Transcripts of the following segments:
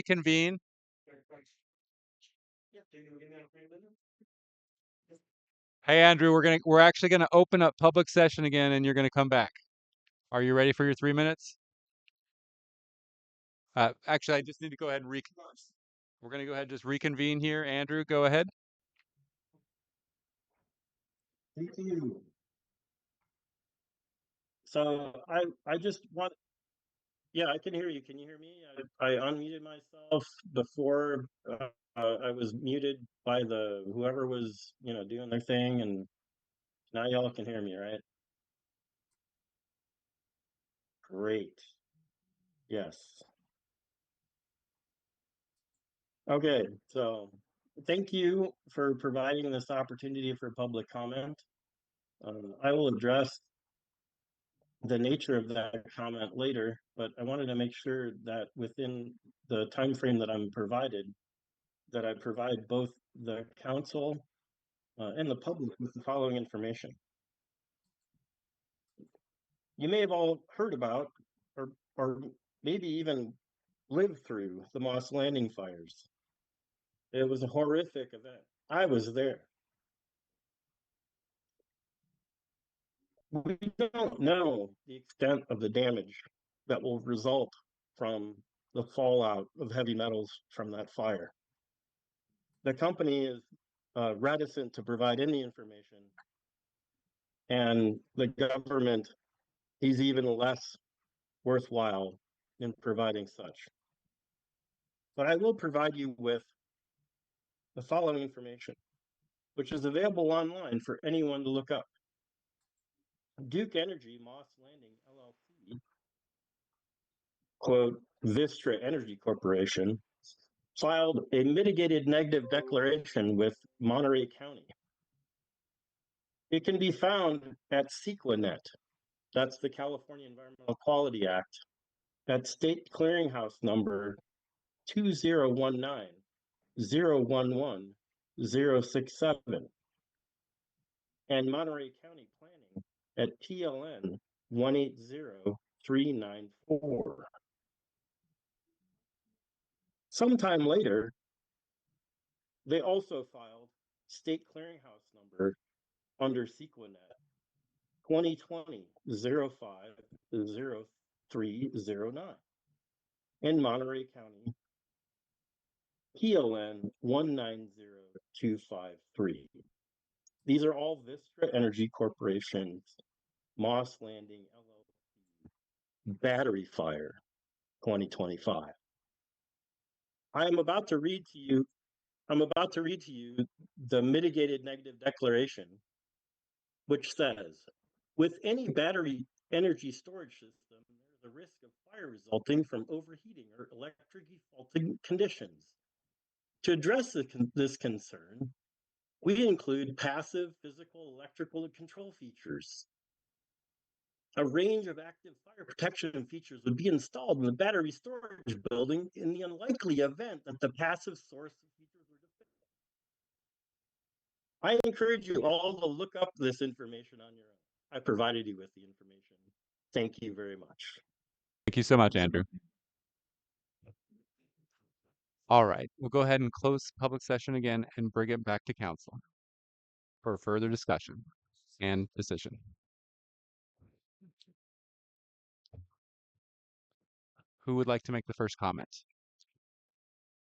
reconvene. Hey, Andrew, we're actually gonna open up public session again, and you're gonna come back. Are you ready for your 3 minutes? Actually, I just need to go ahead and we're gonna go ahead and just reconvene here. Andrew, go ahead. Thank you. So I just want, yeah, I can hear you. Can you hear me? I unmuted myself before I was muted by the whoever was, doing their thing, and now y'all can hear me, right? Great. Yes. Okay. So thank you for providing this opportunity for public comment. I will address the nature of that comment later, but I wanted to make sure that within the time frame that I'm provided, that I provide both the council and the public with the following information. You may have all heard about, or maybe even lived through the Moss Landing fires. It was a horrific event. I was there. We don't know the extent of the damage that will result from the fallout of heavy metals from that fire. The company is reticent to provide any information, and the government is even less worthwhile in providing such. But I will provide you with the following information, which is available online for anyone to look up. Duke Energy Moss Landing LLC, quote, Vistra Energy Corporation, filed a mitigated negative declaration with Monterey County. It can be found at Sequanet, that's the California Environmental Quality Act, at State Clearinghouse number 2019 011 067, and Monterey County Planning at PLN 180394. Sometime later, they also filed State Clearinghouse number under Sequanet 2020 05 0309 in Monterey County PLN 190253. These are all Vistra Energy Corporation's Moss Landing LLC battery fire 2025. I'm about to read to you the mitigated negative declaration, which says, with any battery energy storage system, there is a risk of fire resulting from overheating or electric faulting conditions. To address this concern, we include passive physical, electrical, and control features. A range of active fire protection features would be installed in the battery storage building in the unlikely event that the passive source of features were defective. I encourage you all to look up this information on your own. I provided you with the information. Thank you very much. Thank you so much, Andrew. All right, we'll go ahead and close public session again and bring it back to council for further discussion and decision. Who would like to make the first comment?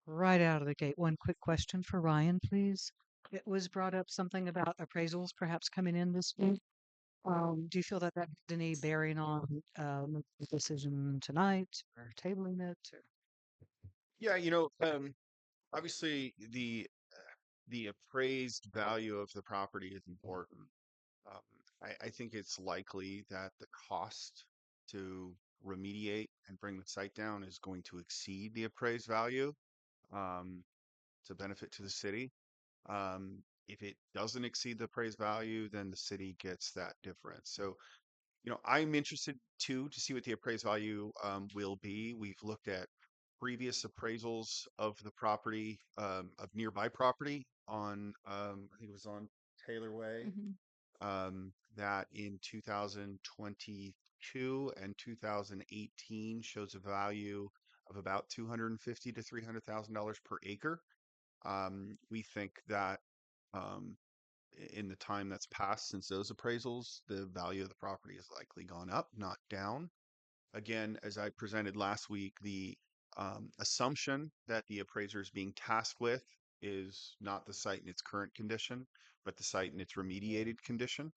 Right out of the gate, one quick question for Ryan, please. It was brought up something about appraisals perhaps coming in this week. Do you feel that that had any bearing on the decision tonight or tabling it? Or? Yeah, obviously the appraised value of the property is important. Um, I think it's likely that the cost to remediate and bring the site down is going to exceed the appraised value. To benefit to the city. If it doesn't exceed the appraised value, then the city gets that difference. So, I'm interested too to see what the appraised value will be. We've looked at previous appraisals of the property, of nearby property on, I think it was on Taylor Way, that in 2022 and 2018 shows a value of about $250 to $300,000 per acre. We think that um, in the time that's passed since those appraisals, the value of the property has likely gone up, not down. Again, as I presented last week, the assumption that the appraiser is being tasked with is not the site in its current condition, but the site in its remediated condition.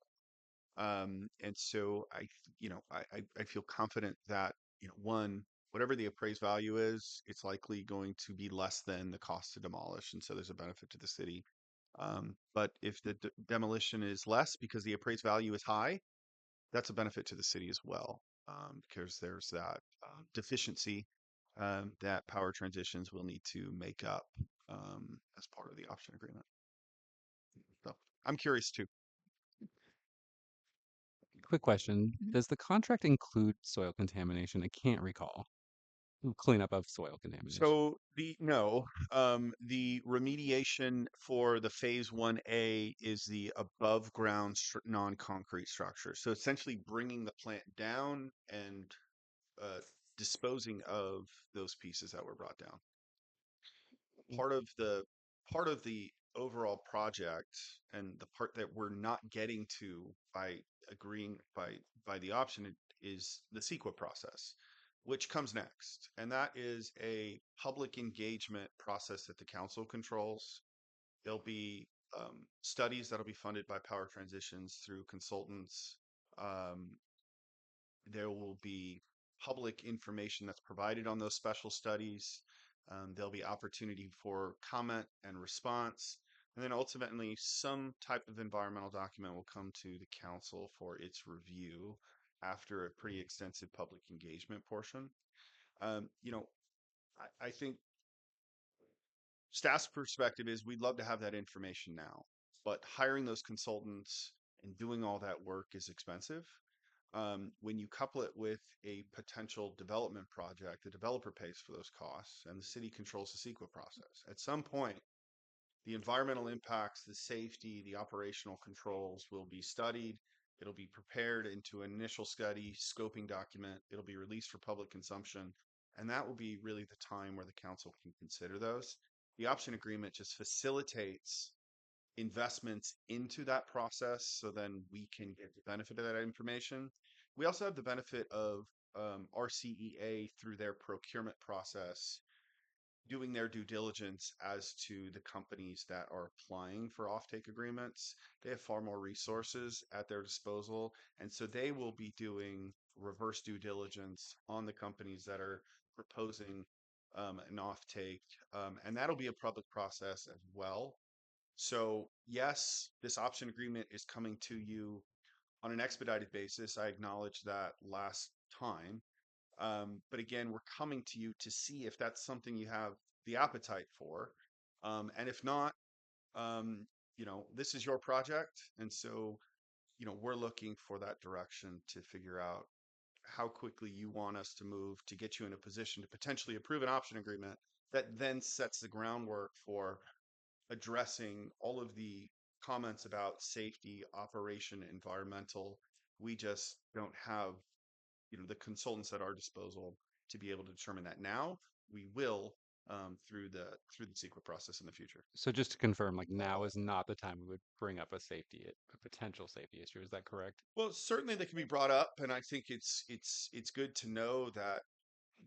And so I feel confident that, one, whatever the appraised value is, it's likely going to be less than the cost to demolish. And so there's a benefit to the city. But if the demolition is less because the appraised value is high, that's a benefit to the city as well, because there's that deficiency that Power Transitions will need to make up as part of the option agreement. So I'm curious too. Quick question. Mhm. Does the contract include soil contamination? I can't recall. Cleanup of soil contamination. So the remediation for the phase 1A is the above ground non-concrete structure. So essentially bringing the plant down and uh, disposing of those pieces that were brought down. Part of the overall project and the part that we're not getting to by agreeing by the option is the CEQA process, which comes next. And that is a public engagement process that the council controls. There'll be studies that'll be funded by Power Transitions through consultants. Um, there will be public information that's provided on those special studies. There'll be opportunity for comment and response. And then ultimately, some type of environmental document will come to the council for its review after a pretty extensive public engagement portion. Um, you know, I think staff's perspective is we'd love to have that information now, but hiring those consultants and doing all that work is expensive. When you couple it with a potential development project, the developer pays for those costs and the city controls the CEQA process. At some point, the environmental impacts, the safety, the operational controls will be studied. It'll be prepared into an initial study, scoping document. It'll be released for public consumption. And that will be really the time where the council can consider those. The option agreement just facilitates investments into that process so then we can get the benefit of that information. We also have the benefit of RCEA through their procurement process doing their due diligence as to the companies that are applying for offtake agreements. They have far more resources at their disposal. And so they will be doing reverse due diligence on the companies that are proposing an offtake. And that'll be a public process as well. So, yes, this option agreement is coming to you on an expedited basis. I acknowledge that last time. But again, we're coming to you to see if that's something you have the appetite for. And if not, um, this is your project. And so, we're looking for that direction to figure out how quickly you want us to move to get you in a position to potentially approve an option agreement that then sets the groundwork for addressing all of the comments about safety, operation, environmental. We just don't have the consultants at our disposal to be able to determine that now. We will through the CEQA process in the future. So just to confirm, like now is not the time we would bring up a potential safety issue. Is that correct? Well, certainly they can be brought up, and I think it's good to know that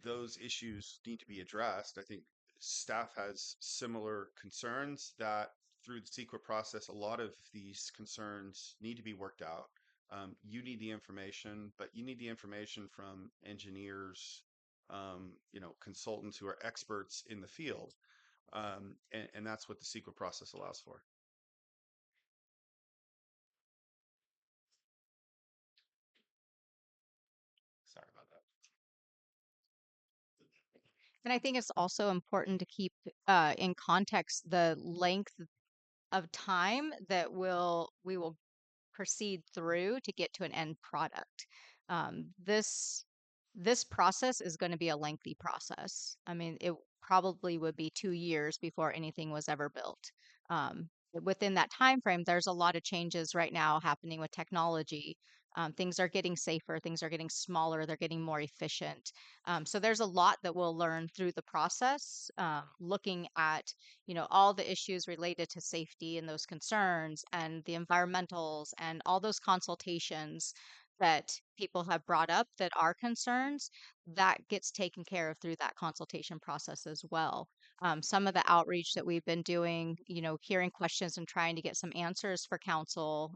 those issues need to be addressed. I think staff has similar concerns that through the CEQA process, a lot of these concerns need to be worked out. You need the information, but you need the information from engineers, consultants who are experts in the field. And that's what the CEQA process allows for. Sorry about that. And I think it's also important to keep in context the length of time that we will proceed through to get to an end product. This process is going to be a lengthy process. I mean, it probably would be 2 years before anything was ever built. Within that time frame, there's a lot of changes right now happening with technology. Things are getting safer, things are getting smaller, they're getting more efficient. So there's a lot that we'll learn through the process, looking at, all the issues related to safety and those concerns and the environmentals and all those consultations that people have brought up that are concerns that gets taken care of through that consultation process as well. Some of the outreach that we've been doing, hearing questions and trying to get some answers for council.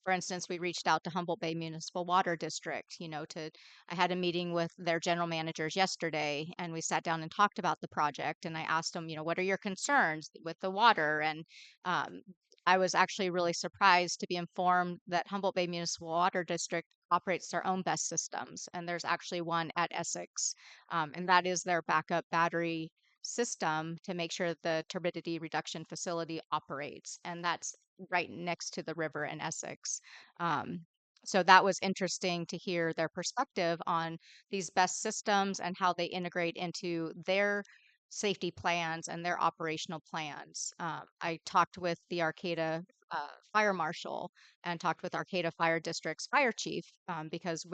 For instance, we reached out to Humboldt Bay Municipal Water District, I had a meeting with their general managers yesterday and we sat down and talked about the project. And I asked them, what are your concerns with the water? And um, I was actually really surprised to be informed that Humboldt Bay Municipal Water District operates their own BESS systems. And there's actually one at Essex, and that is their backup battery system to make sure the turbidity reduction facility operates. And that's right next to the river in Essex. Um, so that was interesting to hear their perspective on these BESS systems and how they integrate into their safety plans and their operational plans. I talked with the Arcata fire marshal and talked with Arcata Fire District's fire chief, because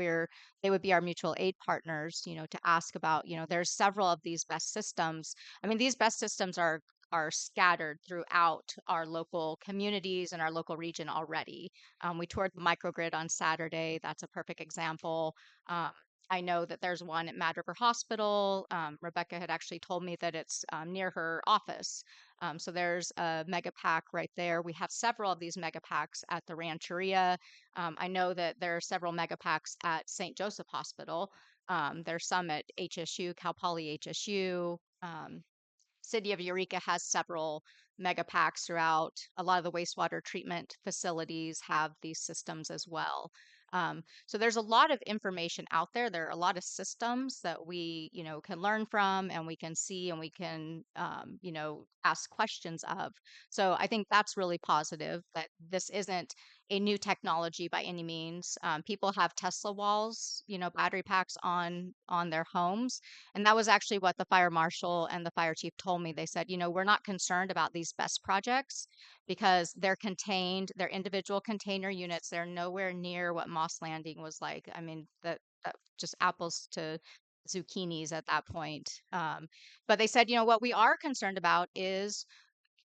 they would be our mutual aid partners, to ask about, there's several of these BESS systems. I mean, these BESS systems are scattered throughout our local communities and our local region already. We toured the microgrid on Saturday. That's a perfect example. Um, I know that there's one at Mad River Hospital. Rebecca had actually told me that it's near her office. So there's a mega pack right there. We have several of these mega packs at the Rancheria. I know that there are several mega packs at St. Joseph Hospital. There's some at HSU, Cal Poly HSU. City of Eureka has several mega packs throughout. A lot of the wastewater treatment facilities have these systems as well. So there's a lot of information out there. There are a lot of systems that we, can learn from and we can see and we can, ask questions of. So I think that's really positive that this isn't a new technology by any means. People have Tesla walls, battery packs on their homes, and that was actually what the fire marshal and the fire chief told me. They said, we're not concerned about these BESS projects because they're individual container units. They're nowhere near what Moss Landing was like. I mean, that just apples to zucchinis at that point. But they said, what we are concerned about is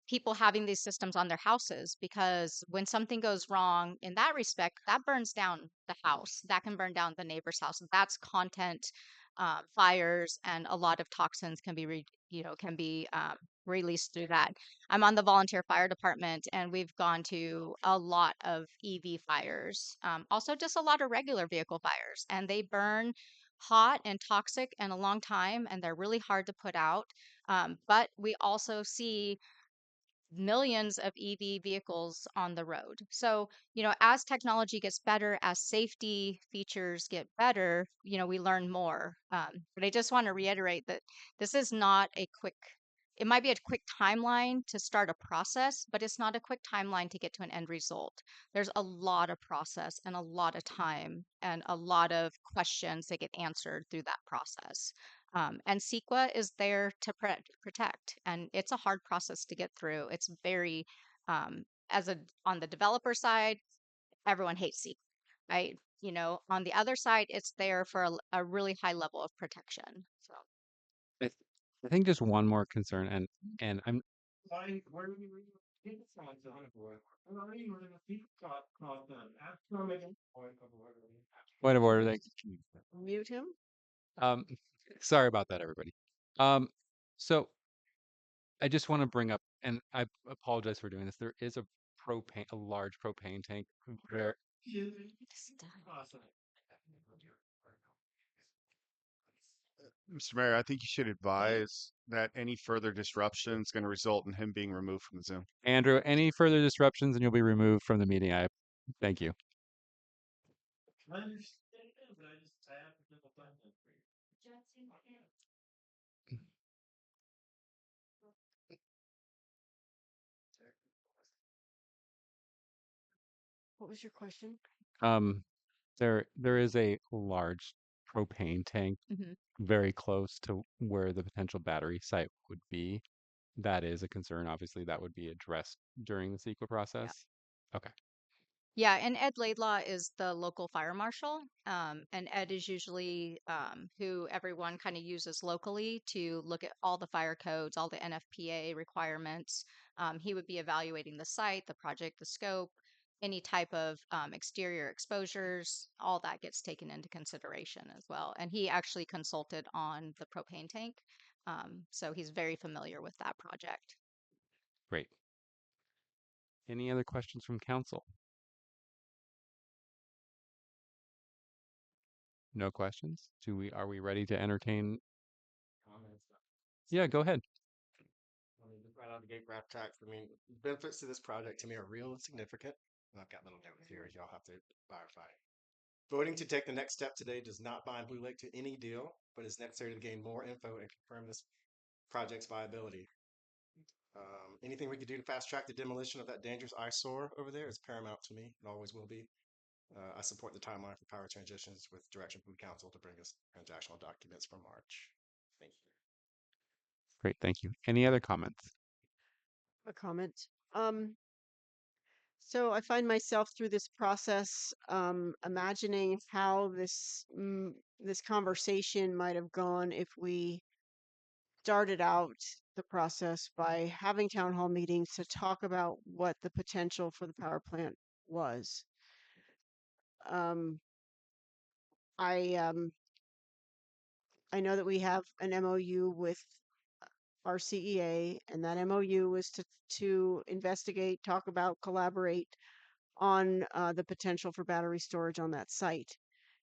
people having these systems on their houses, because when something goes wrong in that respect, that burns down the house, that can burn down the neighbor's house. That's content fires, and a lot of toxins can be released through that. I'm on the volunteer fire department and we've gone to a lot of EV fires, also just a lot of regular vehicle fires, and they burn hot and toxic and a long time, and they're really hard to put out. But we also see millions of EV vehicles on the road. So, as technology gets better, as safety features get better, we learn more. But I just want to reiterate that this is not it might be a quick timeline to start a process, but it's not a quick timeline to get to an end result. There's a lot of process and a lot of time and a lot of questions that get answered through that process. And CEQA is there to protect, and it's a hard process to get through. It's very, on the developer side, everyone hates CEQA, right? On the other side, it's there for a really high level of protection. So, I, I think just one more concern, and I'm point of order. Mute him. Um, sorry about that, everybody. So I just want to bring up, and I apologize for doing this. There is a large propane tank there. Mr. Mayor, I think you should advise that any further disruption is going to result in him being removed from the Zoom. Andrew, any further disruptions and you'll be removed from the meeting. Thank you. I understand, but I have to double time that for you. What was your question? Um, there is a large propane tank mhm. very close to where the potential battery site would be. That is a concern. Obviously, that would be addressed during the CEQA process. Okay. Yeah, and Ed Laidlaw is the local fire marshal. And Ed is usually who everyone kind of uses locally to look at all the fire codes, all the NFPA requirements. He would be evaluating the site, the project, the scope, any type of exterior exposures, all that gets taken into consideration as well. And he actually consulted on the propane tank. So he's very familiar with that project. Great. Any other questions from council? No questions? Are we ready to entertain? Comments. Yeah, go ahead. I mean, just right out of the gate, wrap tax. I mean, benefits to this project to me are real and significant. And I've got little notes here. Y'all have to verify. Voting to take the next step today does not bind Blue Lake to any deal, but is necessary to gain more info and confirm this project's viability. Anything we could do to fast track the demolition of that dangerous eyesore over there is paramount to me. It always will be. I support the timeline for power transitions with direction from council to bring us transactional documents for March. Thank you. Great, thank you. Any other comments? A comment. So I find myself through this process, imagining how this conversation might have gone if we started out the process by having town hall meetings to talk about what the potential for the power plant was. Um, I I know that we have an MOU with our CEA, and that MOU was to investigate, talk about, collaborate on the potential for battery storage on that site.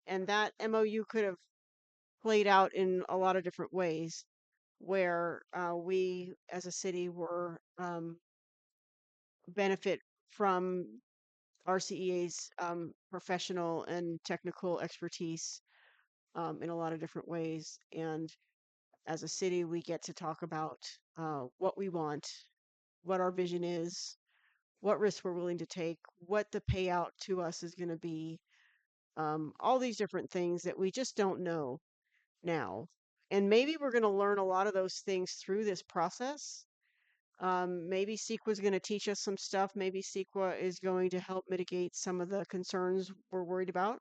And that MOU could have played out in a lot of different ways, where we as a city were benefit from RCEA's professional and technical expertise in a lot of different ways. And as a city, we get to talk about what we want, what our vision is, what risks we're willing to take, what the payout to us is going to be, all these different things that we just don't know now. And maybe we're going to learn a lot of those things through this process. Maybe CEQA is going to teach us some stuff. Maybe CEQA is going to help mitigate some of the concerns we're worried about.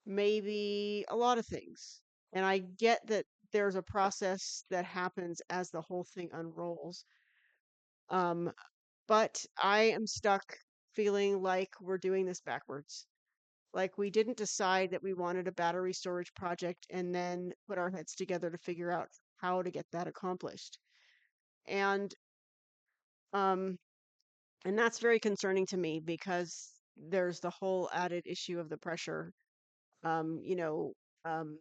Maybe a lot of things. And I get that there's a process that happens as the whole thing unrolls. But I am stuck feeling like we're doing this backwards. Like we didn't decide that we wanted a battery storage project and then put our heads together to figure out how to get that accomplished. And um and that's very concerning to me because there's the whole added issue of the pressure um you know um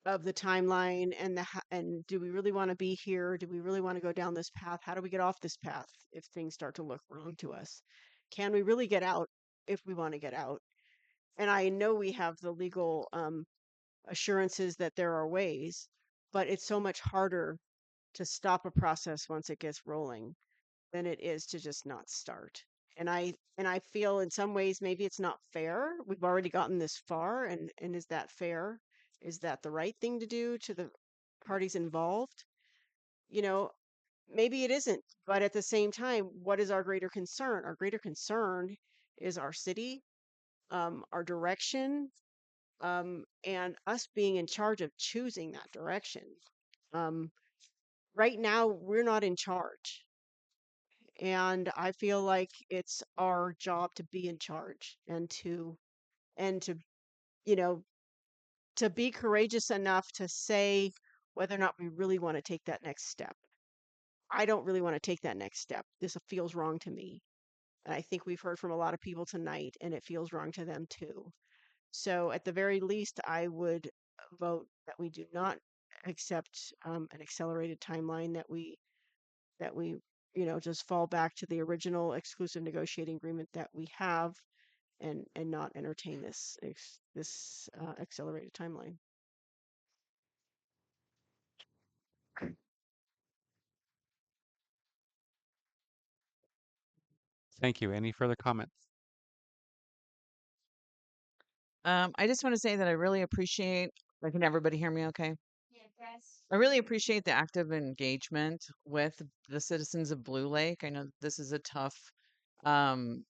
of the timeline and and do we really want to be here? Do we really want to go down this path? How do we get off this path if things start to look wrong to us? Can we really get out if we want to get out? And I know we have the legal assurances that there are ways, but it's so much harder to stop a process once it gets rolling than it is to just not start. And I feel in some ways maybe it's not fair. We've already gotten this far, and is that fair? Is that the right thing to do to the parties involved? You know, maybe it isn't, but at the same time, what is our greater concern? Our greater concern is our city, our direction, and us being in charge of choosing that direction. Um, right now, we're not in charge. And I feel like it's our job to be in charge and to, you know, to be courageous enough to say whether or not we really want to take that next step. I don't really want to take that next step. This feels wrong to me. And I think we've heard from a lot of people tonight, and it feels wrong to them too. So at the very least, I would vote that we do not accept an accelerated timeline, that we just fall back to the original exclusive negotiating agreement that we have, and not entertain this accelerated timeline. Thank you. Any further comments? I just want to say that I really appreciate, can everybody hear me okay? I really appreciate the active engagement with the citizens of Blue Lake. I know this is a tough um,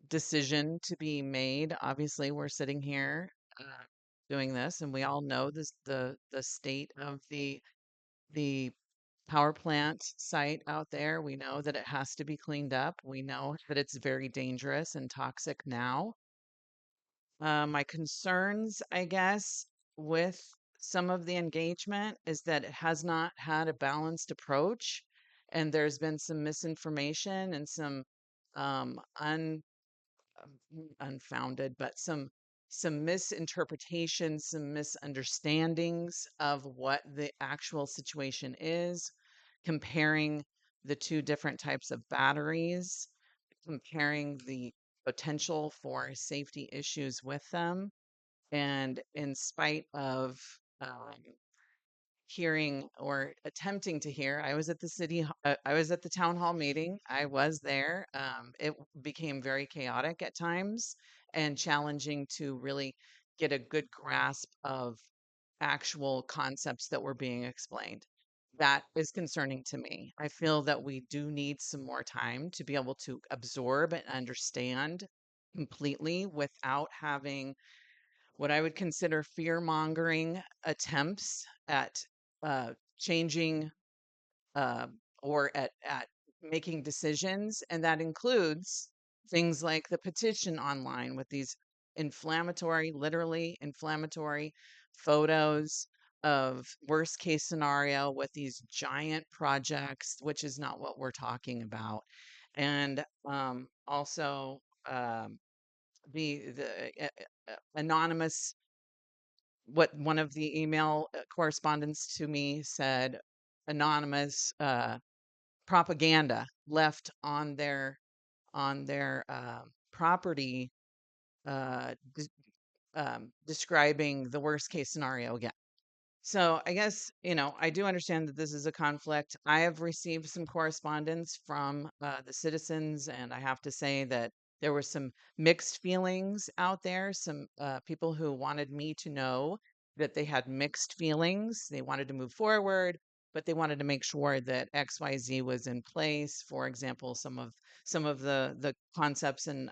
decision to be made. Obviously, we're sitting here doing this, and we all know this the state of the power plant site out there. We know that it has to be cleaned up. We know that it's very dangerous and toxic now. My concerns, I guess, with some of the engagement is that it has not had a balanced approach, and there's been some misinformation and some um, un, unfounded, but some misinterpretations, some misunderstandings of what the actual situation is, comparing the two different types of batteries, comparing the potential for safety issues with them. And in spite of hearing or attempting to hear, I was at the I was at the town hall meeting. I was there. It became very chaotic at times and challenging to really get a good grasp of actual concepts that were being explained. That is concerning to me. I feel that we do need some more time to be able to absorb and understand completely without having what I would consider fear mongering attempts at changing uh, or at making decisions. And that includes things like the petition online with these inflammatory, literally inflammatory photos of worst case scenario with these giant projects, which is not what we're talking about. And also the anonymous, what one of the email correspondents to me said, anonymous propaganda left on their property, describing the worst case scenario again. So I guess, I do understand that this is a conflict. I have received some correspondence from the citizens, and I have to say that there were some mixed feelings out there. Some people who wanted me to know that they had mixed feelings. They wanted to move forward, but they wanted to make sure that XYZ was in place. For example, some of the concepts and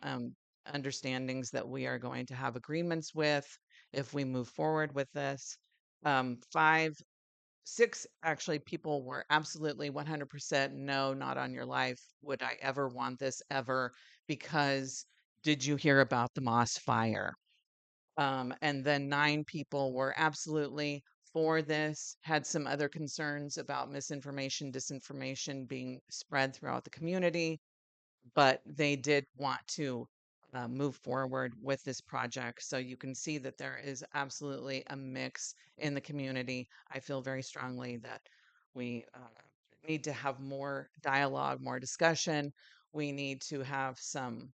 understandings that we are going to have agreements with if we move forward with this. Five, six actually people were absolutely 100% no, not on your life. Would I ever want this ever? Because did you hear about the Moss fire? And then nine people were absolutely for this, had some other concerns about misinformation, disinformation being spread throughout the community, but they did want to move forward with this project. So you can see that there is absolutely a mix in the community. I feel very strongly that we need to have more dialogue, more discussion. We need to have some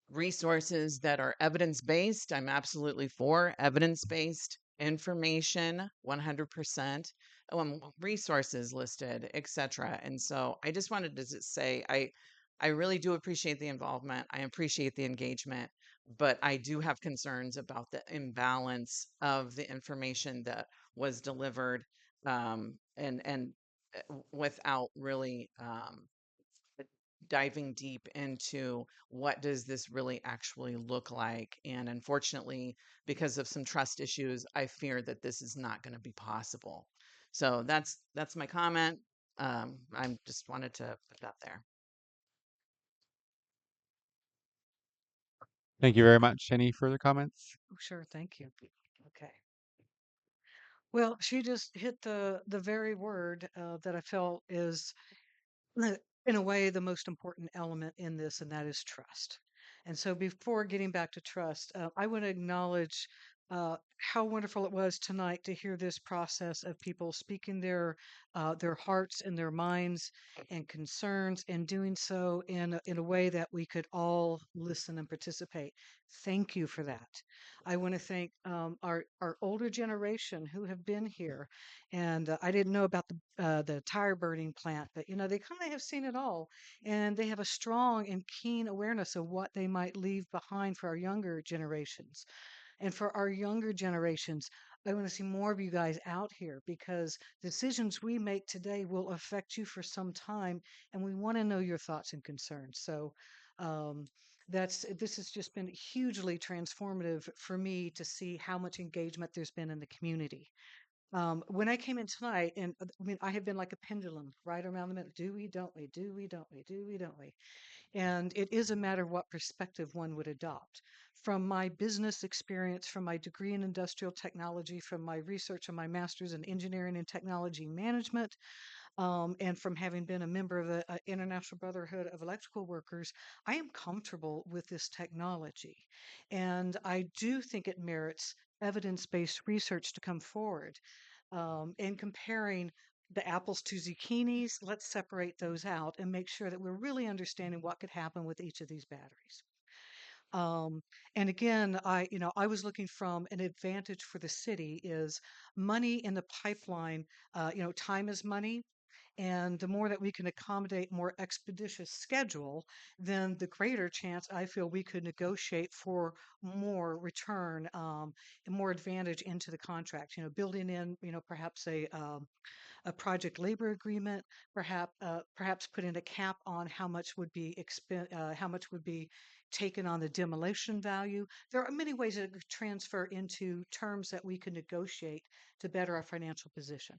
resources that are evidence based. I'm absolutely for evidence based information, 100%. Resources listed, etc. And so I just wanted to say I really do appreciate the involvement. I appreciate the engagement, but I do have concerns about the imbalance of the information that was delivered, and without really diving deep into what does this really actually look like. And unfortunately, because of some trust issues, I fear that this is not going to be possible. So that's my comment. I just wanted to put that there. Thank you very much. Any further comments? Oh, sure. Thank you. Okay. Well, she just hit the very word that I felt is in a way the most important element in this, and that is trust. And so before getting back to trust, I want to acknowledge how wonderful it was tonight to hear this process of people speaking their hearts and their minds and concerns, and doing so in a way that we could all listen and participate. Thank you for that. I want to thank our older generation who have been here, and I didn't know about the tire burning plant, but they kind of have seen it all, and they have a strong and keen awareness of what they might leave behind for our younger generations. And for our younger generations, I want to see more of you guys out here, because decisions we make today will affect you for some time, and we want to know your thoughts and concerns. So, um, this has just been hugely transformative for me to see how much engagement there's been in the community. When I came in tonight, and I mean, I have been like a pendulum right around the middle. Do we, don't we? Do we, don't we? Do we, don't we? And it is a matter of what perspective one would adopt. From my business experience, from my degree in industrial technology, from my research and my master's in engineering and technology management, and from having been a member of the International Brotherhood of Electrical Workers, I am comfortable with this technology. And I do think it merits evidence based research to come forward. And comparing the apples to zucchinis, let's separate those out and make sure that we're really understanding what could happen with each of these batteries. And again, I was looking from an advantage for the city is money in the pipeline. Time is money, and the more that we can accommodate more expeditious schedule, then the greater chance I feel we could negotiate for more return and more advantage into the contract. Building in, perhaps a project labor agreement, perhaps putting a cap on how much would be how much would be taken on the demolition value. There are many ways that it could transfer into terms that we could negotiate to better our financial position.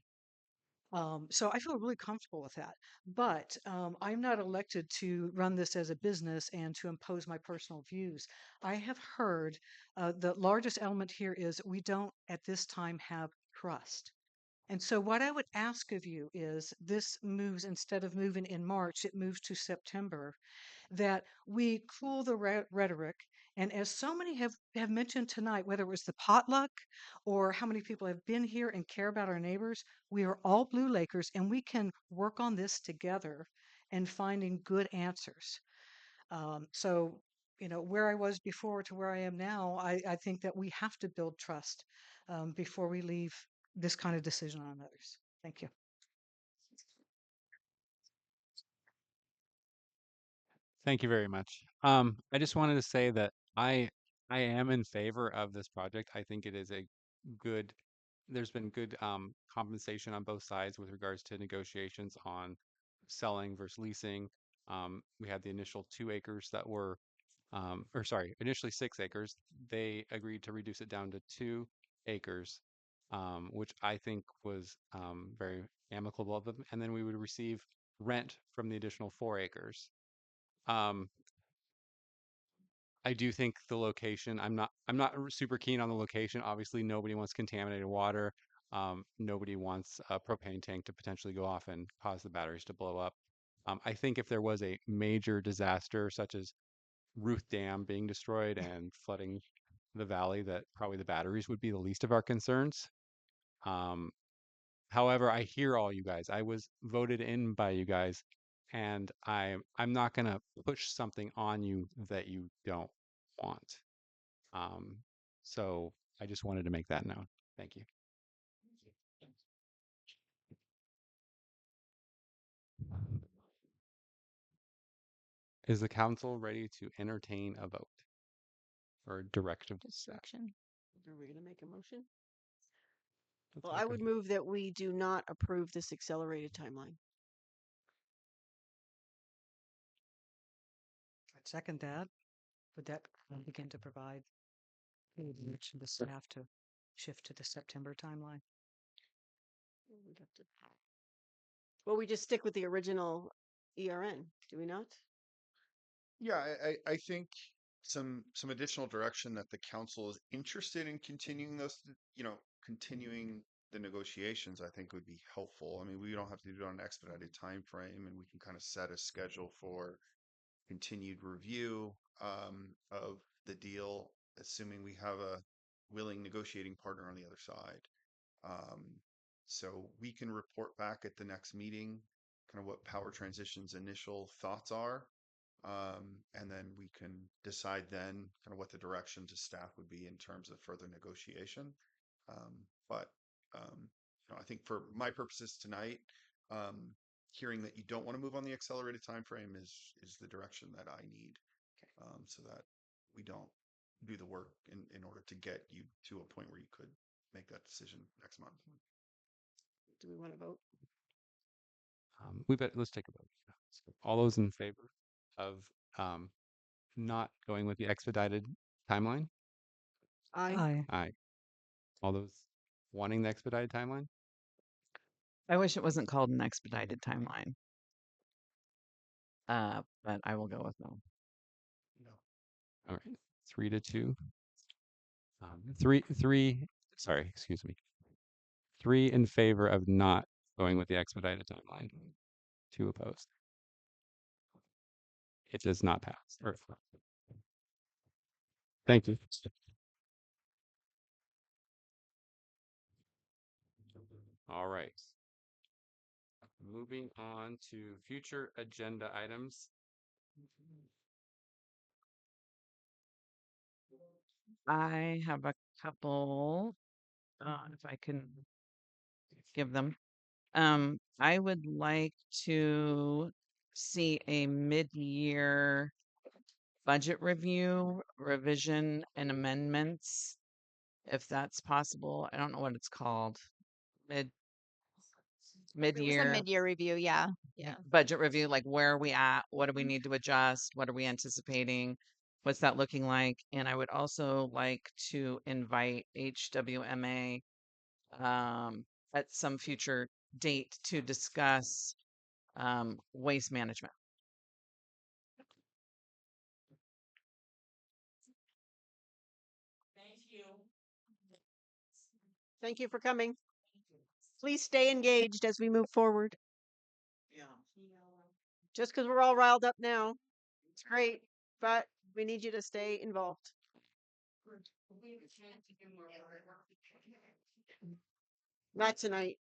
So I feel really comfortable with that. But I'm not elected to run this as a business and to impose my personal views. I have heard the largest element here is we don't at this time have trust. And so, what I would ask of you is this moves, instead of moving in March, it moves to September, that we cool the rhetoric. And as so many have mentioned tonight, whether it was the potluck or how many people have been here and care about our neighbors, we are all Blue Lakers and we can work on this together and finding good answers. So, where I was before to where I am now, I think that we have to build trust before we leave this kind of decision on others. Thank you. Thank you very much. I just wanted to say that I am in favor of this project. I think it is a good, there's been good compensation on both sides with regards to negotiations on selling versus leasing. We had the initial 2 acres that were, or sorry, initially 6 acres. They agreed to reduce it down to 2 acres, which I think was very amicable of them. And then we would receive rent from the additional 4 acres. Um, I do think the location, I'm not super keen on the location. Obviously, nobody wants contaminated water. Nobody wants a propane tank to potentially go off and cause the batteries to blow up. I think if there was a major disaster, such as Ruth Dam being destroyed and flooding the valley, that probably the batteries would be the least of our concerns. Um, However, I hear all you guys. I was voted in by you guys, and I'm not gonna push something on you that you don't want. Um, so I just wanted to make that known. Thank you. Is the council ready to entertain a vote or directive staff? Section. Are we going to make a motion? Let's Well, make I a- would move that we do not approve this accelerated timeline. I'd second that. Would that begin to provide direction to staff to shift to the September timeline? We'd have to- Well, we just stick with the original ERN, do we not? Yeah, I think some additional direction that the council is interested in continuing continuing the negotiations, I think would be helpful. I mean, we don't have to do it on an expedited time frame, and we can kind of set a schedule for continued review of the deal, assuming we have a willing negotiating partner on the other side. Um, so we can report back at the next meeting, kind of what Power Transition's initial thoughts are. And then we can decide then kind of what the direction to staff would be in terms of further negotiation. But I think for my purposes tonight, hearing that you don't want to move on the accelerated time frame is the direction that I need, so that we don't do the work in order to get you to a point where you could make that decision next month. Do we want to vote? let's take a vote. So all those in favor of um, not going with the expedited timeline? I Aye. All those wanting the expedited timeline? I wish it wasn't called an expedited timeline. But I will go with no. No. All right. 3-2. Sorry, excuse me. 3 in favor of not going with the expedited timeline. 2 opposed. It does not pass. Thank you. All right. Moving on to future agenda items. I have a couple, if I can give them. I would like to see a mid-year budget review, revision, and amendments, if that's possible. I don't know what it's called. It was a Mid-year mid-year review. Yeah. Yeah. budget review, like where are we at? What do we need to adjust? What are we anticipating? What's that looking like? And I would also like to invite HWMA at some future date to discuss waste management. thank you for coming. Please stay engaged as we move forward. Yeah. Just because we're all riled up now, it's great, but we need you to stay involved. Not tonight.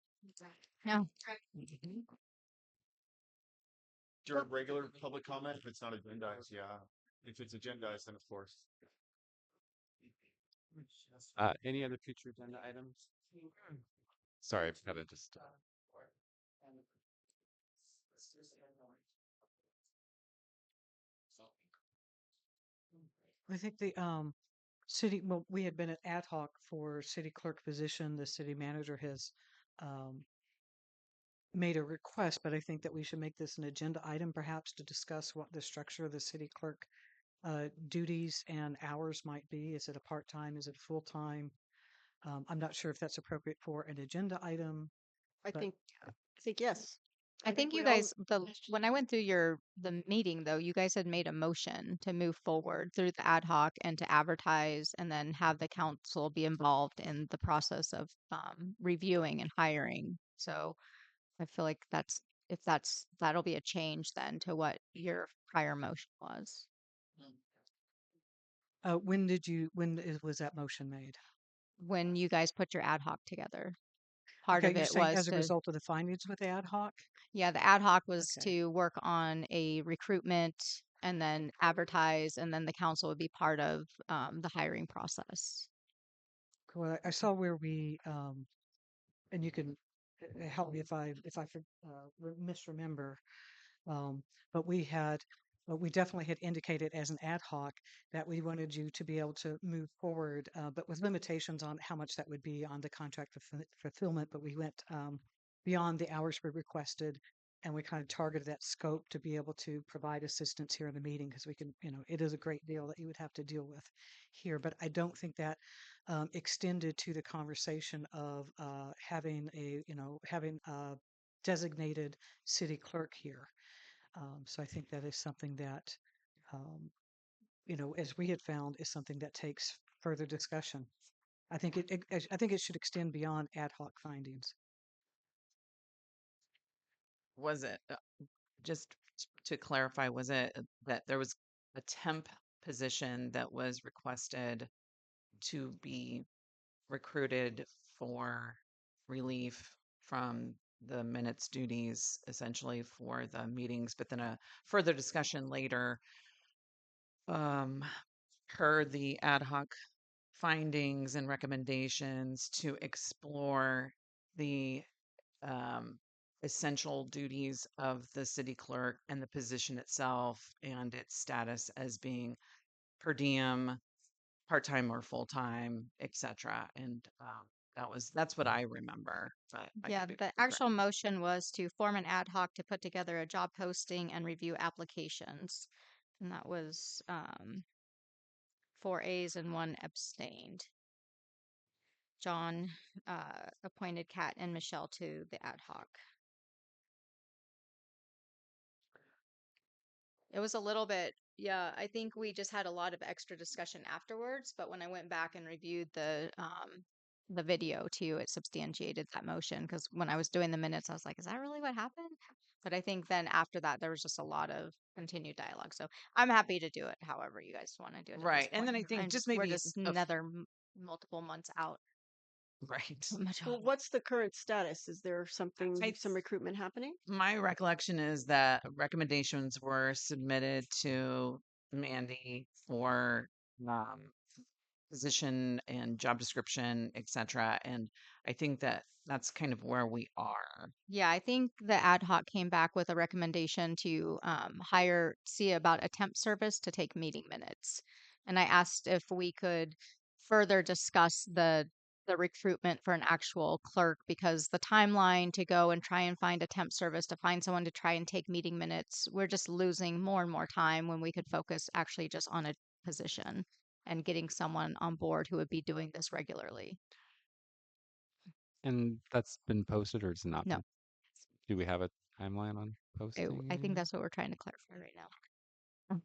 No. During regular public comment, if it's not agendized, yeah. If it's agendized, then of course. Any other future agenda items? Sorry, I've got to just. I think the city, well, we had been at ad hoc for city clerk position. The city manager has um, made a request, but I think that we should make this an agenda item perhaps to discuss what the structure of the city clerk duties and hours might be. Is it a part-time? Is it full-time? I'm not sure if that's appropriate for an agenda item. I But- think yes. I think you we all- guys, when I went through the meeting though, you guys had made a motion to move forward through the ad hoc and to advertise and then have the council be involved in the process of reviewing and hiring. So I feel like that'll be a change then to what your prior motion was. Was that motion made? When you guys put your ad hoc together. Part Okay, of you're it saying was as a to, result of the findings with the ad hoc? yeah, the ad hoc was Okay. to work on a recruitment and then advertise, and then the council would be part of the hiring process. Cool. I saw where we, and you can help me if I misremember. But we definitely had indicated as an ad hoc that we wanted you to be able to move forward, but with limitations on how much that would be on the contract fulfillment. But we went beyond the hours we requested, and we kind of targeted that scope to be able to provide assistance here in the meeting because we can, it is a great deal that you would have to deal with here. But I don't think that extended to the conversation of having a designated city clerk here. So I think that is something that, um, as we had found, is something that takes further discussion. I think I think it should extend beyond ad hoc findings. Was it, just to clarify, was it that there was a temp position that was requested to be recruited for relief from the minutes duties, essentially for the meetings, but then a further discussion later, per the ad hoc findings and recommendations to explore the essential duties of the city clerk and the position itself and its status as being per diem, part-time or full-time, etc. And that's what I remember. But I Yeah, could be the correct. actual motion was to form an ad hoc to put together a job posting and review applications. And that was 4 A's and 1 abstained. John appointed Kat and Michelle to the ad hoc. It was a little bit, yeah, I think we just had a lot of extra discussion afterwards, but when I went back and reviewed the video too, it substantiated that motion because when I was doing the minutes, I was like, is that really what happened? But I think then after that, there was just a lot of continued dialogue. So I'm happy to do it however you guys want to do it at this Right. And then I point. think just We're maybe just another multiple months out right. from my Well, job. what's the current status? Is there something, I some recruitment happening? My recollection is that recommendations were submitted to Mandy for um, position and job description, etc. And I think that that's kind of where we are. Yeah, I think the ad hoc came back with a recommendation to see about a temp service to take meeting minutes. And I asked if we could further discuss the recruitment for an actual clerk because the timeline to go and try and find a temp service to find someone to try and take meeting minutes, we're just losing more and more time when we could focus actually just on a position and getting someone on board who would be doing this regularly. And that's been posted or it's not No, been? Do we have a timeline on I think posting? that's what we're trying to clarify right now.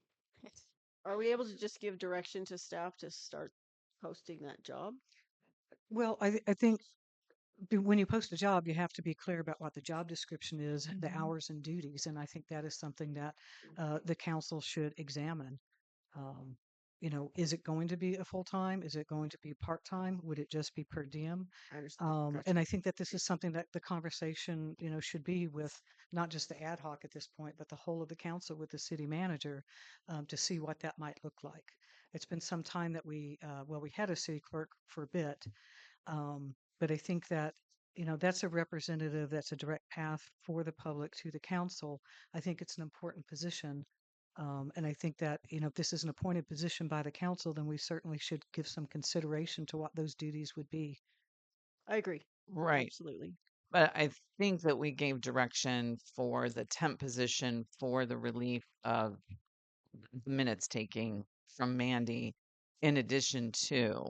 Are we able to just give direction to staff to start posting that job? Well, I think when you post a job, you have to be clear about what the job description is, the hours and duties, and I think that is something that the council should examine. Um, is it going to be a full time? Is it going to be part time? Would it just be per diem? I understand. Gotcha. And I think that this is something that the conversation, should be with not just the ad hoc at this point, but the whole of the council with the city manager to see what that might look like. It's been some time that we had a city clerk for a bit, but I think that, that's a representative, that's a direct path for the public to the council. I think it's an important position. And I think that, if this is an appointed position by the council, then we certainly should give some consideration to what those duties would be. I agree. Right. Absolutely. But I think that we gave direction for the temp position for the relief of the minutes taking from Mandy, in addition to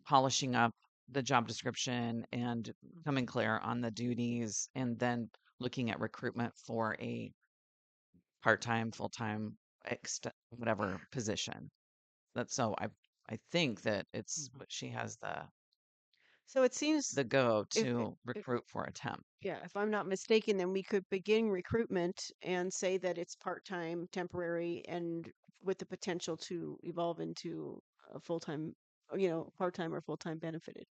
polishing up the job description and becoming clear on the duties, and then looking at recruitment for a part-time, full-time, whatever position. That's so I think that it's she has So it seems the go if, to if recruit for a temp. yeah, if I'm not mistaken, then we could begin recruitment and say that it's part-time, temporary, and with the potential to evolve into a full-time, part-time or full-time benefited.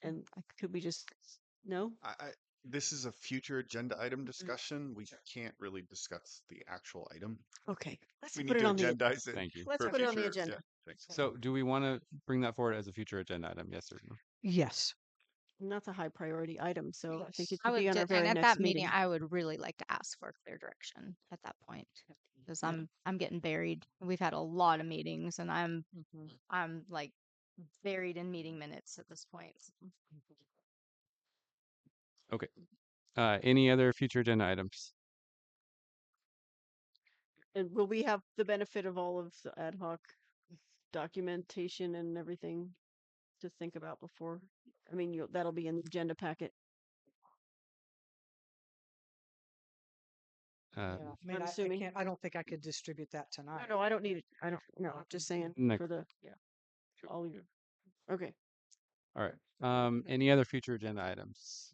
And could we just no? This is a future agenda item discussion. We can't really discuss the actual item. Okay, let's We put need it to on the agendize it Thank you. let's for put it on the future. agenda. Yeah, thanks. So do we want to bring that forward as a future agenda item? Yes or no? Yes. And that's a high priority item, so I think Yes. it should be on our and very at next that meeting, meeting. I would really like to ask for clear direction at that point because Yeah. I'm getting buried. We've had a lot of meetings, and Mhm. I'm like buried in meeting minutes at this point. Okay. Any other future agenda items? And will we have the benefit of all of the ad hoc documentation and everything to think about before? I mean, that'll be in the agenda packet. Uh, Yeah. I mean, I'm I assuming. can't, I don't think I could distribute that No, tonight. no, I don't need it. I don't. No, I'm just saying Next. for the all your. Okay. All right. Any other future agenda items?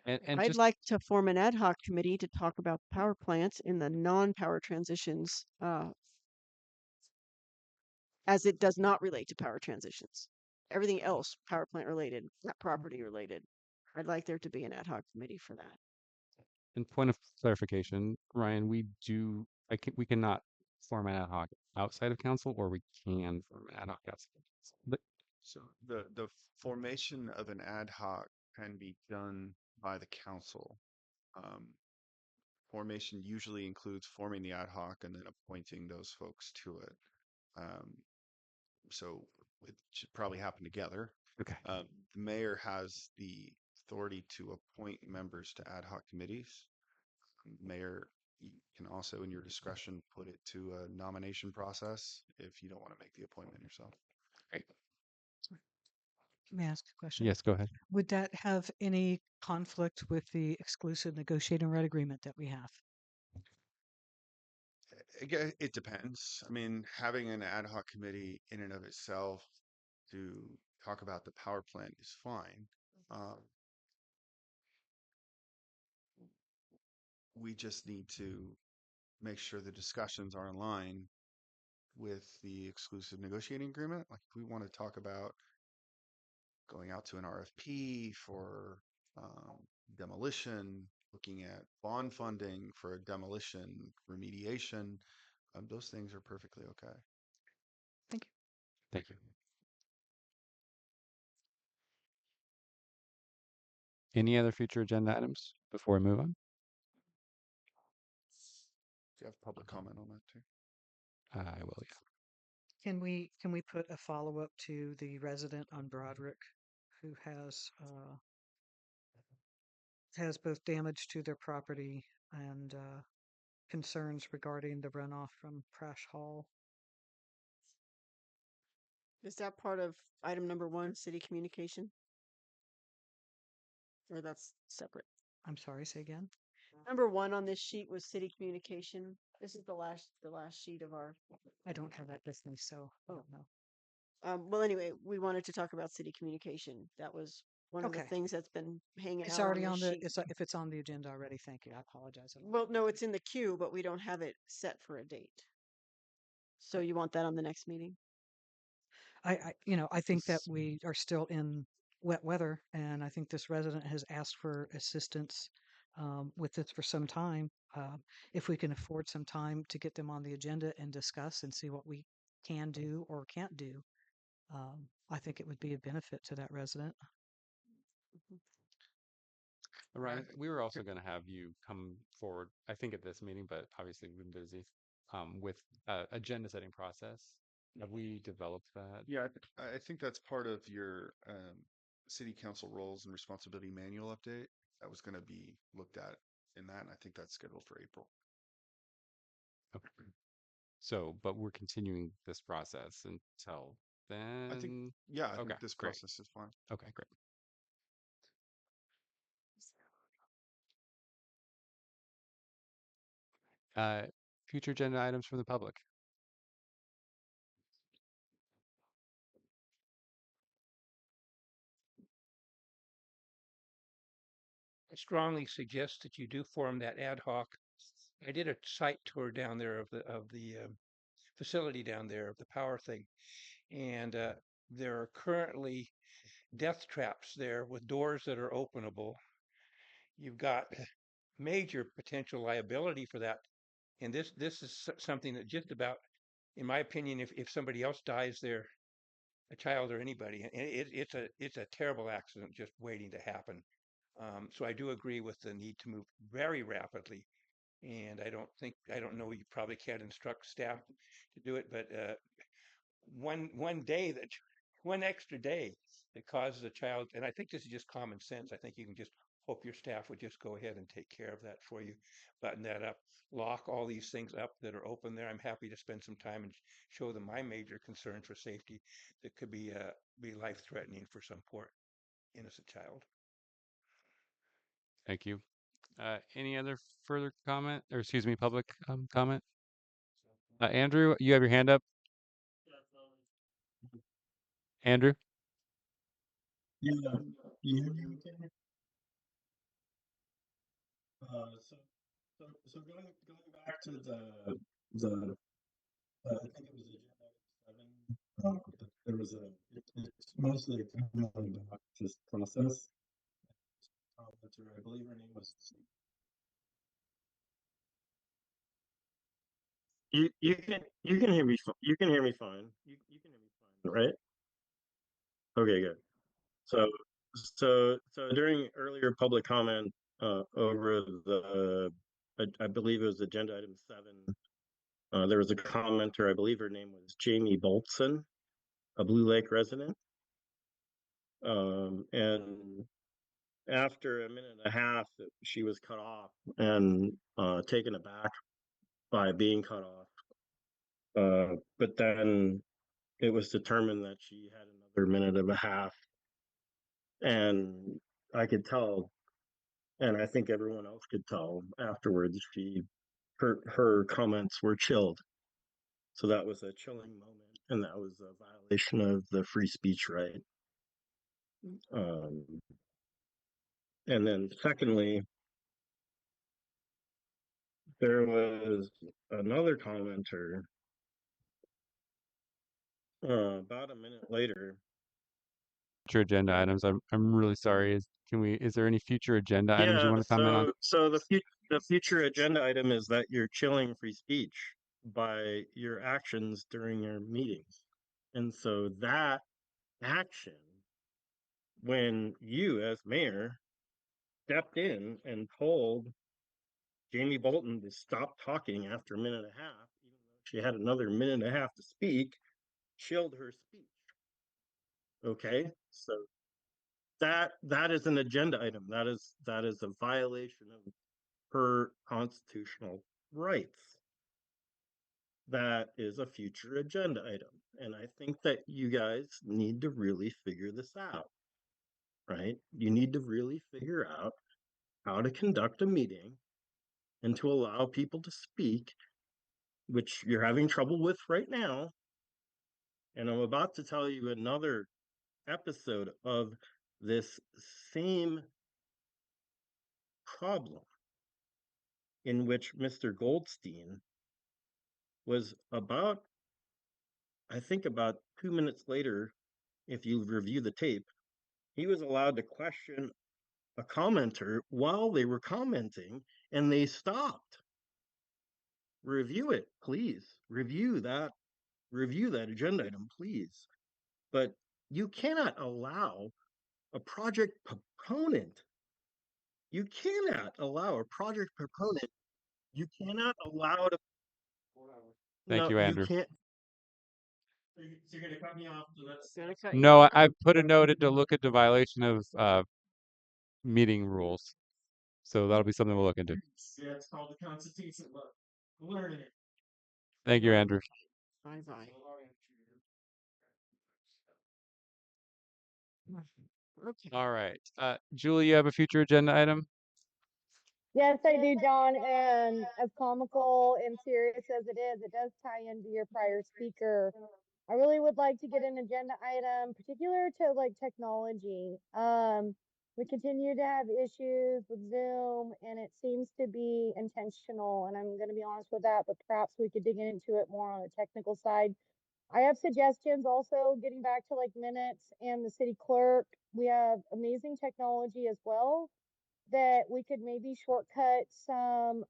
And I'd just like to form an ad hoc committee to talk about power plants in the non-power transitions, as it does not relate to power transitions. Everything else power plant related, not property related. I'd like there to be an ad hoc committee for that. in point of clarification, Ryan, we cannot form an ad hoc outside of council, or we can form an ad hoc outside of council. So the formation of an ad hoc can be done by the council. Formation usually includes forming the ad hoc and then appointing those folks to it. So it should probably happen together. Okay. The mayor has the authority to appoint members to ad hoc committees. Mayor you can also, in your discretion, put it to a nomination process if you don't want to make the appointment yourself. Great. Let me ask a question. Yes, go ahead. Would that have any conflict with the exclusive negotiating right agreement that we have? Again, it depends. I mean, having an ad hoc committee in and of itself to talk about the power plant is fine. We just need to make sure the discussions are in line with the exclusive negotiating agreement. Like if we want to talk about going out to an RFP for demolition, looking at bond funding for demolition remediation, those things are perfectly okay. Thank you. Thank you. Any other future agenda items before we move on? Do you have public comment on that too? I will, yeah. Can we put a follow-up to the resident on Broderick who has both damage to their property and concerns regarding the runoff from Prash Hall? Is that part of item number 1, city communication? Or that's separate? I'm sorry, say again? Number 1 on this sheet was city communication. This is the last sheet of our. I don't have that with me, so I don't know. Well, anyway, we wanted to talk about city communication. That was one of the Okay. things that's been hanging It's out already on on this the, sheet. if it's on the agenda already, thank you. I apologize. Well, no, it's in the queue, but we don't have it set for a date. So you want that on the next meeting? I think that we are still in wet weather, and I think this resident has asked for assistance with this for some time. If we can afford some time to get them on the agenda and discuss and see what we can do or can't do, I think it would be a benefit to that resident. Ryan, we were also going to have you come forward, I think at this meeting, but obviously we've been busy, with agenda setting process. Have we developed that? Yeah, I think that's part of your city council roles and responsibility manual update. That was going to be looked at in that, and I think that's scheduled for April. Okay. So, but we're continuing this process until then? I think, yeah, I Okay, think this great. process is fine. Okay, great. Future agenda items from the public. I strongly suggest that you do form that ad hoc. I did a site tour down there of the facility down there of the power thing, and there are currently death traps there with doors that are openable. You've got major potential liability for that, and this is something that just about, in my opinion, if somebody else dies there, a child or anybody, and it's a terrible accident just waiting to happen. So I do agree with the need to move very rapidly. And I don't know, you probably can't instruct staff to do it, but one extra day that causes a child, and I think this is just common sense. I think you can just hope your staff would just go ahead and take care of that for you, button that up, lock all these things up that are open there. I'm happy to spend some time and show them my major concerns for safety that could be life threatening for some poor innocent child. Thank you. Any other further comment, or excuse me, public comment? Andrew, you have your hand up. Andrew? Yeah, you hear me okay? So going back to the I think it was agenda item 7. There was it's mostly a comment about this process. Commenter, I believe her name was. You can hear me. You can hear me fine. You can hear me fine, right? Okay, good. So during earlier public comment over the I believe it was agenda item 7. There was a commenter, I believe her name was Jamie Boltson, a Blue Lake resident. And after a minute and a half, she was cut off and taken aback by being cut off. But then it was determined that she had another minute and a half, and I could tell, and I think everyone else could tell afterwards. Her comments were chilled, so that was a chilling moment, and that was a violation of the free speech right. Um, and then secondly, there was another commenter about a minute later. Future agenda items. I'm really sorry. Is there any future agenda items you Yeah, want to comment on? so the future agenda item is that you're chilling free speech by your actions during your meetings. And so that action, when you as mayor stepped in and told Jamie Bolton to stop talking after a minute and a half, even though she had another minute and a half to speak, chilled her speech. Okay, so that is an agenda item. That is a violation of her constitutional rights. That is a future agenda item. And I think that you guys need to really figure this out, right? You need to really figure out how to conduct a meeting and to allow people to speak, which you're having trouble with right now. And I'm about to tell you another episode of this same problem in which Mr. Goldstein was about, I think about 2 minutes later, if you review the tape, he was allowed to question a commenter while they were commenting and they stopped. Review it, please. Review that agenda item, please. But you cannot allow a project proponent. You cannot allow a project proponent. You cannot allow to. Thank No, you, you Andrew. can't. So you're going to cut me off. So that's Gonna cut you No, off. I put a note in to look at the violation of meeting rules. So that'll be something we'll look into. yeah, it's called the Constitution. Look, learn it. Thank you, Andrew. Bye bye. Okay. All right. Julie, you have a future agenda item? Yes, I do, John. And as comical and serious as it is, it does tie into your prior speaker. I really would like to get an agenda item particular to like technology. We continue to have issues with Zoom and it seems to be intentional. And I'm going to be honest with that, but perhaps we could dig into it more on the technical side. I have suggestions also getting back to like minutes and the city clerk. We have amazing technology as well that we could maybe shortcut some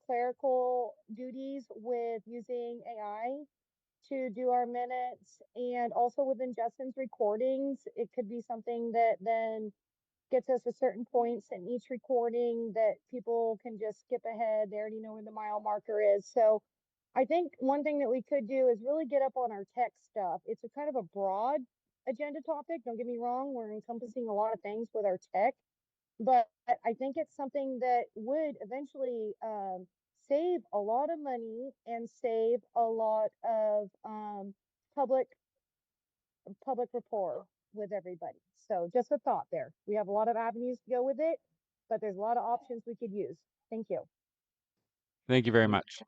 clerical duties with using AI to do our minutes and also within Justin's recordings, it could be something that then gets us to certain points in each recording that people can just skip ahead. They already know where the mile marker is. So I think one thing that we could do is really get up on our tech stuff. It's a kind of a broad agenda topic. Don't get me wrong. We're encompassing a lot of things with our tech, but I think it's something that would eventually save a lot of money and save a lot of public rapport with everybody. So just a thought there. We have a lot of avenues to go with it, but there's a lot of options we could use. Thank you. Thank you very much.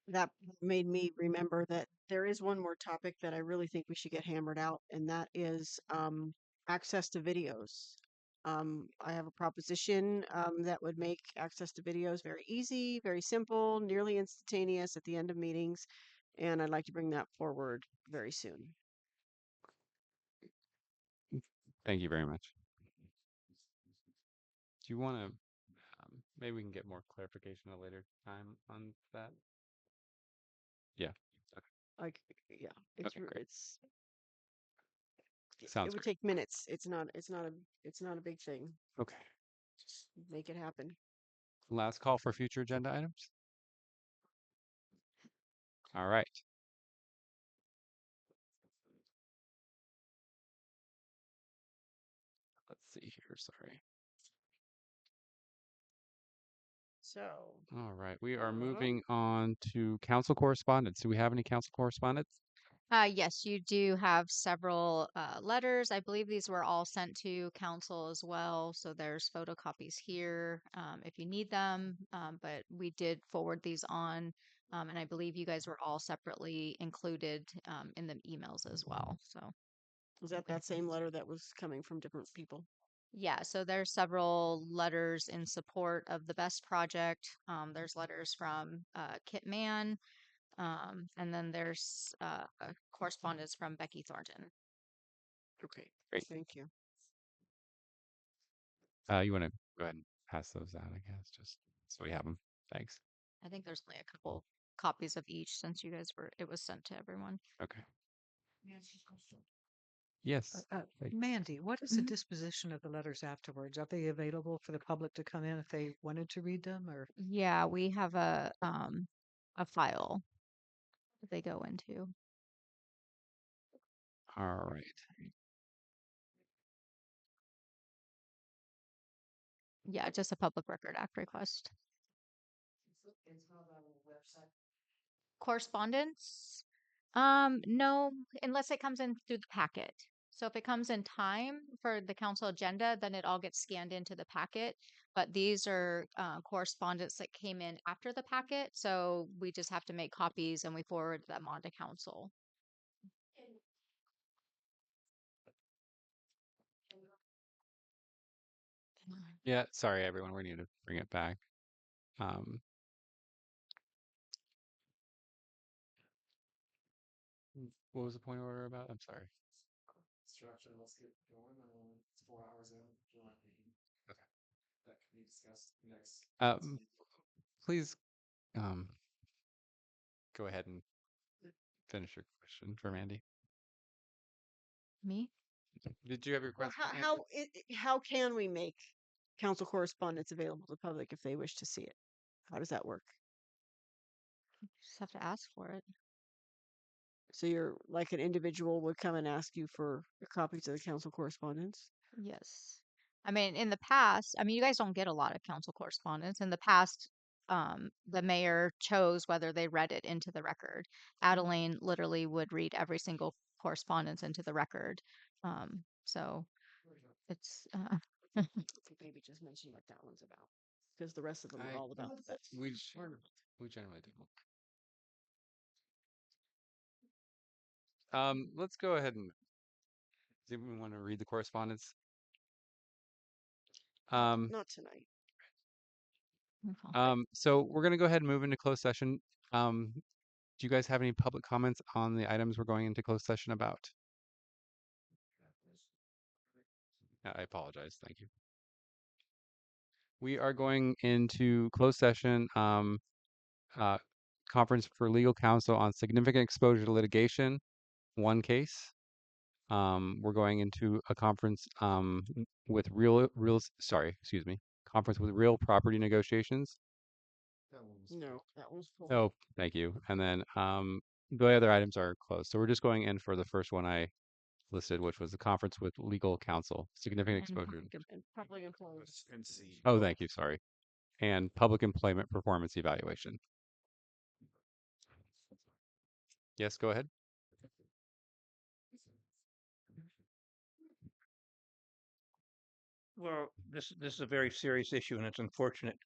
That made me remember that there is one more topic that I really think we should get hammered out, and that is access to videos. I have a proposition that would make access to videos very easy, very simple, nearly instantaneous at the end of meetings, and I'd like to bring that forward very soon. Thank you very much. Do you want to, maybe we can get more clarification at a later time on that? Yeah. Like, yeah, it's Okay, great. it Sounds would great. take minutes. It's not a big thing. Okay. Just make it happen. Last call for future agenda items. All right. Let's see. sorry. So, All right, we are uh, moving on to council correspondence. Do we have any council correspondence? Yes, you do have several letters. I believe these were all sent to council as well. So there's photocopies here if you need them. But we did forward these on. And I believe you guys were all separately included in the emails as well. So is that same letter that was coming from different people? yeah, so there's several letters in support of the BEST project. There's letters from Kit Mann, and then there's correspondence from Becky Thornton. Okay, Great. thank you. You want to go ahead and pass those out, I guess, just so we have them. Thanks. I think there's only a couple copies of each since you guys it was sent to everyone. Okay. Yes. Thank- Mandy, what is the disposition of the letters afterwards? Are they available for the public to come in if they wanted to read them, or? Yeah, we have a file that they go into. All right. Yeah, just a Public Record Act request. Correspondence? No, unless it comes in through the packet. So if it comes in time for the council agenda, then it all gets scanned into the packet. But these are correspondence that came in after the packet, so we just have to make copies and we forward them on to council. Yeah, sorry, everyone. We need to bring it back. Um, what was the point of order about? I'm sorry. Structure, let's get going. It's 4 hours in. Okay. That can be discussed next. Please, go ahead and finish your question for Mandy. Me? Did you have your Well, question? how can we make council correspondence available to the public if they wish to see it? How does that work? Just have to ask for it. So you're like an individual would come and ask you for copies of the council correspondence? Yes. I mean, in the past, I mean, you guys don't get a lot of council correspondence. In the past, the mayor chose whether they read it into the record. Adeline literally would read every single correspondence into the record. So it's I think maybe just mention what that one's about, because the rest of them are all about the best. We generally do. Let's go ahead and does anyone want to read the correspondence? Not tonight. So we're gonna go ahead and move into closed session. Do you guys have any public comments on the items we're going into closed session about? I apologize. Thank you. We are going into closed session, conference for legal counsel on significant exposure to litigation, one case. We're going into a conference with conference with real property negotiations. No, that one's full. Oh, thank you. And then the other items are closed. So we're just going in for the first one I listed, which was the conference with legal counsel, significant exposure. And public employment. And see. Oh, thank you. Sorry. And public employment performance evaluation. Yes, go ahead. Well, this is a very serious issue, and it's unfortunate.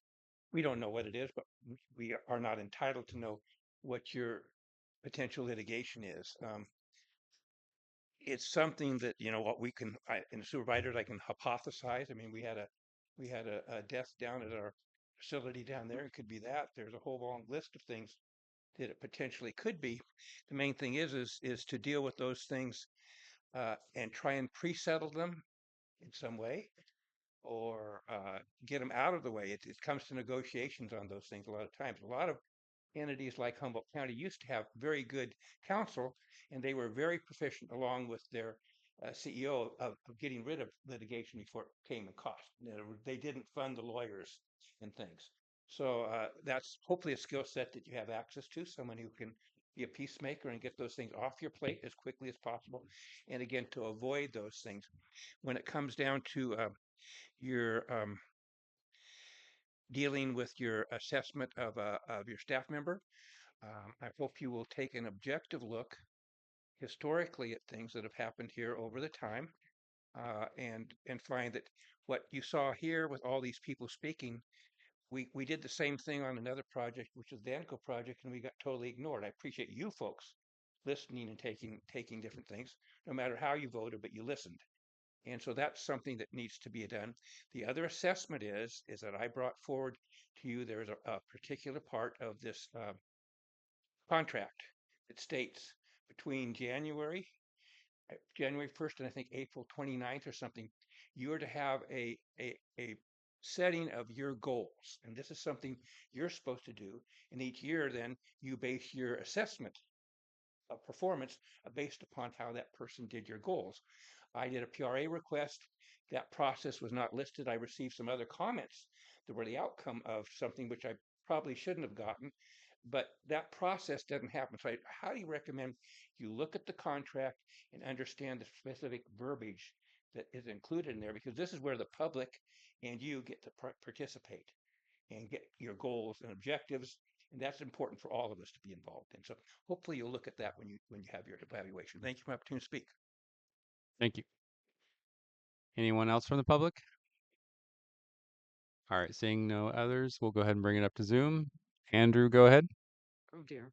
We don't know what it is, but we are not entitled to know what your potential litigation is. It's something that what we can, in supervisors, I can hypothesize. I mean, we had a death down at our facility down there. It could be that. There's a whole long list of things that it potentially could be. The main thing is to deal with those things and try and pre-settle them in some way, or get them out of the way. It comes to negotiations on those things a lot of times. A lot of entities like Humboldt County used to have very good counsel, and they were very proficient, along with their CEO, of getting rid of litigation before it came in cost. They didn't fund the lawyers and things. So that's hopefully a skill set that you have access to, someone who can be a peacemaker and get those things off your plate as quickly as possible. And again, to avoid those things. When it comes down to you're dealing with your assessment of your staff member. I hope you will take an objective look historically at things that have happened here over the time, and find that what you saw here with all these people speaking, we did the same thing on another project, which is the ANCO project, and we got totally ignored. I appreciate you folks listening and taking different things, no matter how you voted, but you listened. And so that's something that needs to be done. The other assessment is that I brought forward to you. There's a particular part of this contract that states between January 1st and I think April 29th or something, you are to have a setting of your goals. And this is something you're supposed to do. And each year, then you base your assessment of performance based upon how that person did your goals. I did a PRA request. That process was not listed. I received some other comments that were the outcome of something which I probably shouldn't have gotten, but that process doesn't happen. So I highly recommend you look at the contract and understand the specific verbiage that is included in there, because this is where the public and you get to participate and get your goals and objectives. And that's important for all of us to be involved in. So hopefully you'll look at that when you have your evaluation. Thank you for the opportunity to speak. Thank you. Anyone else from the public? All right, seeing no others, we'll go ahead and bring it up to Zoom. Andrew, go ahead. Oh dear.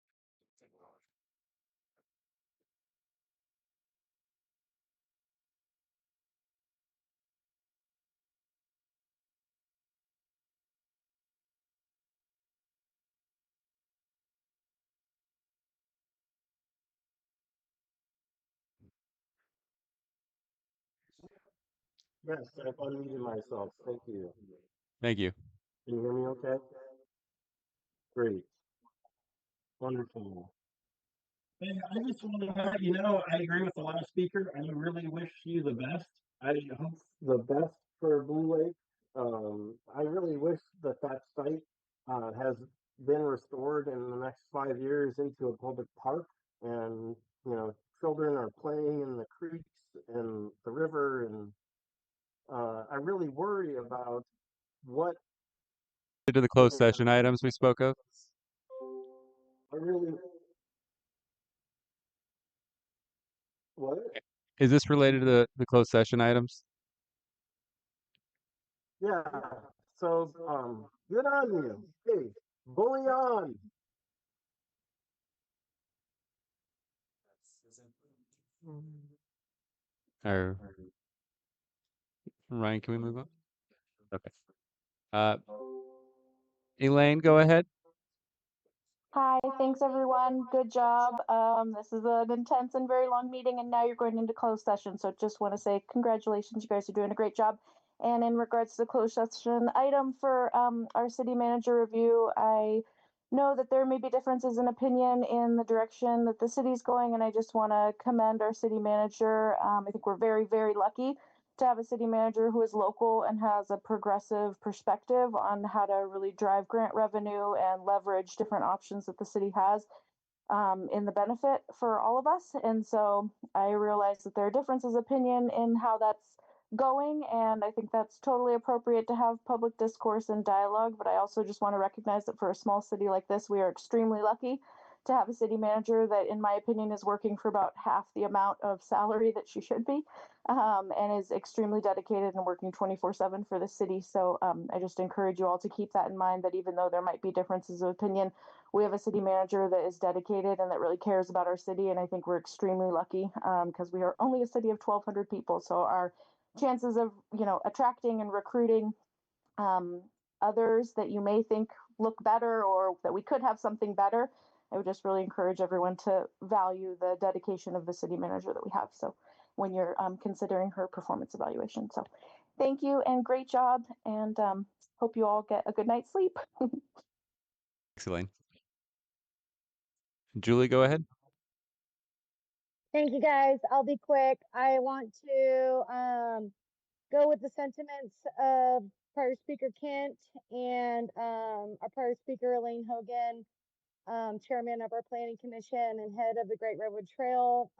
Yes, I've unmuted myself. Thank you. Thank you. Can you hear me okay? Great. Wonderful. Hey, I just want to let you know, I agree with the last speaker. I really wish you the best. I hope the best for Blue Lake. I really wish that that site has been restored in the next 5 years into a public park, and children are playing in the creeks and the river, and I really worry about what To the closed session items we spoke of. I really what? Is this related to the closed session items? Yeah. So good on you. Hey, bully on. Or Ryan, can we move on? Okay. Uh, Elaine, go ahead. Hi, thanks everyone. Good job. This is an intense and very long meeting, and now you're going into closed session. So just want to say congratulations. You guys are doing a great job. And in regards to the closed session item for our city manager review, I know that there may be differences in opinion in the direction that the city's going, and I just want to commend our city manager. I think we're very, very lucky to have a city manager who is local and has a progressive perspective on how to really drive grant revenue and leverage different options that the city has in the benefit for all of us. And so I realize that there are differences of opinion in how that's going, and I think that's totally appropriate to have public discourse and dialogue. But I also just want to recognize that for a small city like this, we are extremely lucky to have a city manager that, in my opinion, is working for about half the amount of salary that she should be, and is extremely dedicated and working 24/7 for the city. So I just encourage you all to keep that in mind, that even though there might be differences of opinion, we have a city manager that is dedicated and that really cares about our city. And I think we're extremely lucky because we are only a city of 1,200 people. So our chances of, attracting and recruiting um, others that you may think look better or that we could have something better, I would just really encourage everyone to value the dedication of the city manager that we have. So when you're considering her performance evaluation. So thank you and great job. And hope you all get a good night's sleep. Thanks, Elaine. Julie, go ahead. Thank you guys. I'll be quick. I want to go with the sentiments of prior speaker Kent and our prior speaker Elaine Hogan, chairman of our planning commission and head of the Great Redwood Trail.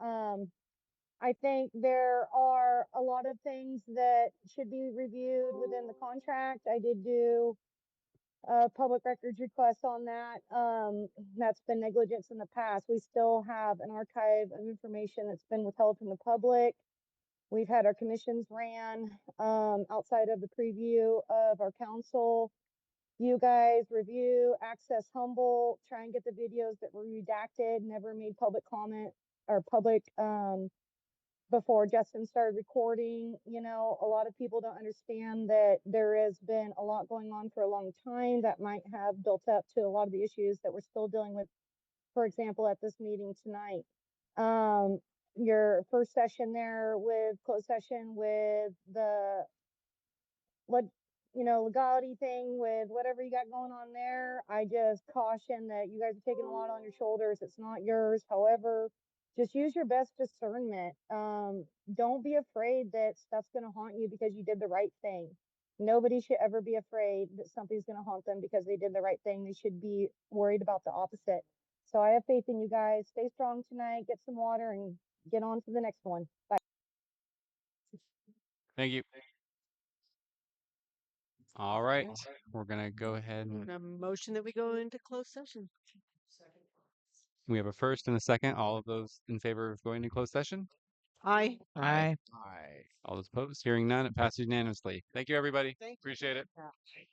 I think there are a lot of things that should be reviewed within the contract. I did do a public records request on that. That's been negligence in the past. We still have an archive of information that's been withheld from the public. We've had our commissions ran outside of the preview of our council. You guys review, access Humble, try and get the videos that were redacted, never made public comment or public before Justin started recording. You know, a lot of people don't understand that there has been a lot going on for a long time that might have built up to a lot of the issues that we're still dealing with, for example, at this meeting tonight. Your first session there with closed session with the legality thing with whatever you got going on there. I just caution that you guys are taking a lot on your shoulders. It's not yours. However, just use your best discernment. Don't be afraid that stuff's going to haunt you because you did the right thing. Nobody should ever be afraid that something's going to haunt them because they did the right thing. They should be worried about the opposite. So I have faith in you guys. Stay strong tonight. Get some water and get on to the next one. Bye. Thank you. All right, Okay. we're gonna go ahead and A motion that we go into closed session. we have a first and a second. All of those in favor of going to closed session? Aye. Aye. Aye. All those opposed? Hearing none, it passes unanimously. Thank you, everybody. Thank you. Appreciate it. Yeah.